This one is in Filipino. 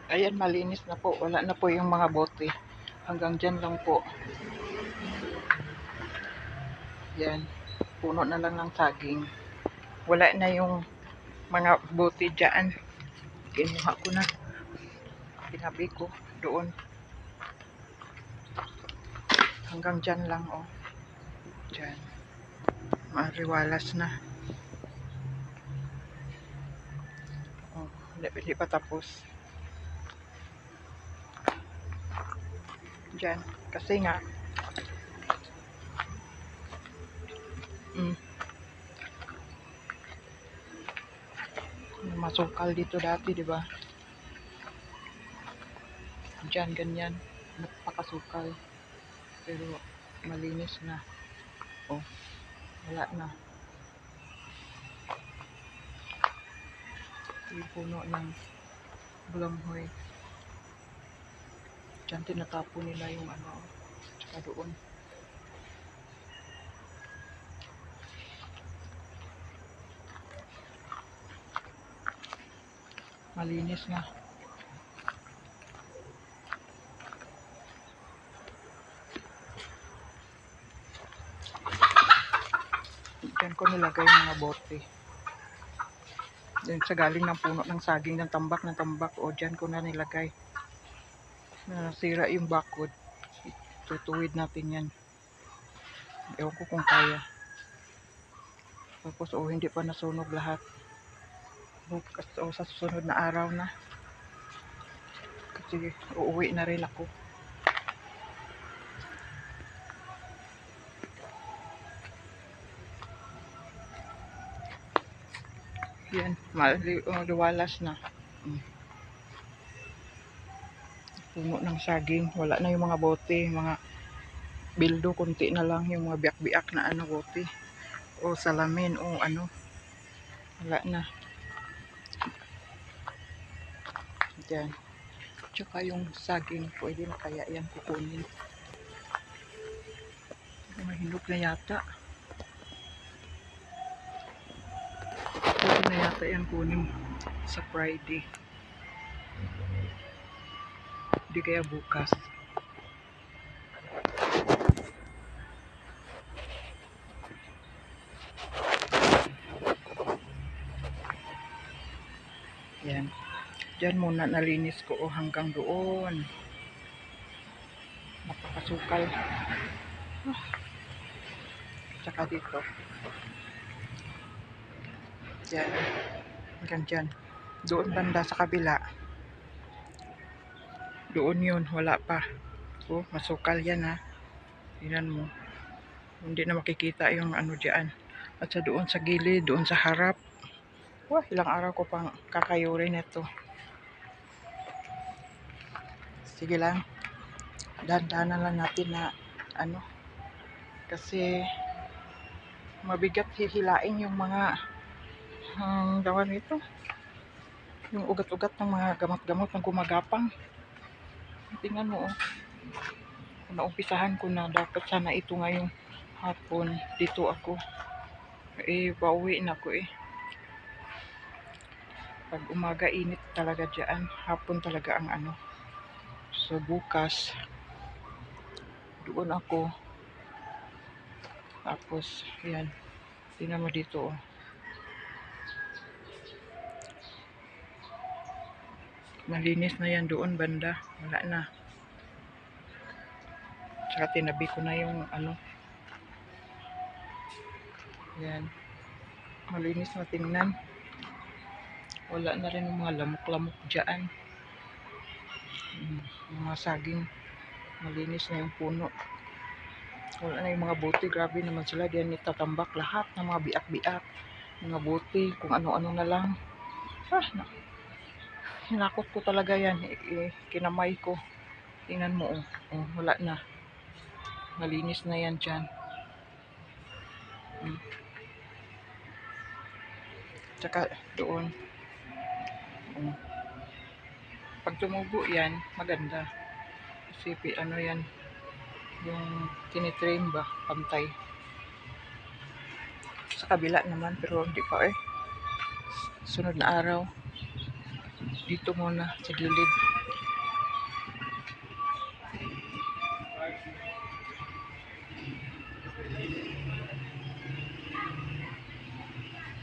Ayan, malinis na po. Wala na po yung mga bote. Hanggang dyan lang po. Yan. Puno na lang ng saging. Wala na yung mga bote dyan. Kinuha ko na. Pinabi ko doon. Hanggang dyan lang, oh. Dyan. Mariwalas na. Oh, hindi pa tapos. Dyan. Kasi nga, masukal dito dati, di ba? Dyan, ganyan. Napakasukal. Pero, malinis na. Oh, wala na. Yung puno ng bulanghoy. Diyan tinatapon nila yung ano, tsaka doon. Malinis na. Diyan ko nilagay yung mga bote. Diyan sa galing ng puno ng saging ng tambak. O diyan ko na nilagay. Nasira yung bakod. Tutuwid natin yan. Ewan ko kung kaya. Tapos hindi pa nasunog lahat. Bukas sa susunod na araw na. Kasi uuwi na rin ako. Yan, maliwalas na. Puno ng saging. Wala na yung mga bote, mga bildo, kunti na lang yung mga biak-biak na ano bote. O salamin, o ano. Wala na. Diyan. Tsaka yung saging, pwede na kaya yan kukunin. Mahinog na yata. Pwede na yata yan kunin sa Friday. Hindi kaya bukas. Yan. Diyan muna nalinis ko hanggang doon. Napakasukal. Tsaka dito. Yan. Hanggang dyan. Doon banda sa kabila. Doon yun. Wala pa. Oh, masukal yan ha. Tingnan mo. Hindi na makikita yung ano dyan. At sa doon sa gilid, doon sa harap. Wah, ilang araw ko pang kakayurin ito. Sige lang. Dahan-dahanan lang natin na ano. Kasi mabigat hihilain yung mga gawa nito. Yung ugat-ugat ng mga gamot-gamot na gumagapang. Tingnan mo, oh. Naumpisahan ko na dapat sana ito ngayong hapon. Dito ako. Pauwi na ako eh. Pag umaga init talaga dyan. Hapon talaga ang ano. So bukas, doon ako. Tapos, yan. Tingnan mo dito, oh. Malinis na yan doon banda. Wala na. Tsaka tinabi ko na yung ano. Yan. Malinis na tingnan. Wala na rin yung mga lamok-lamok dyan. Mga saging. Malinis na yung puno. Wala na yung mga bote. Grabe naman sila. Diyan itatambak lahat ng mga biak-biak. Mga bote. Kung ano-ano na lang. Hinakot ko talaga yan. Kinamay ko. Tingnan mo, oh. Wala na. Malinis na yan dyan. Tsaka doon. Pag tumubo yan, maganda. Kasi ano yan, yung tinitrain ba, pantay. Sa kabila naman, pero hindi pa eh. Sunod na araw. Dito muna, sa gilid.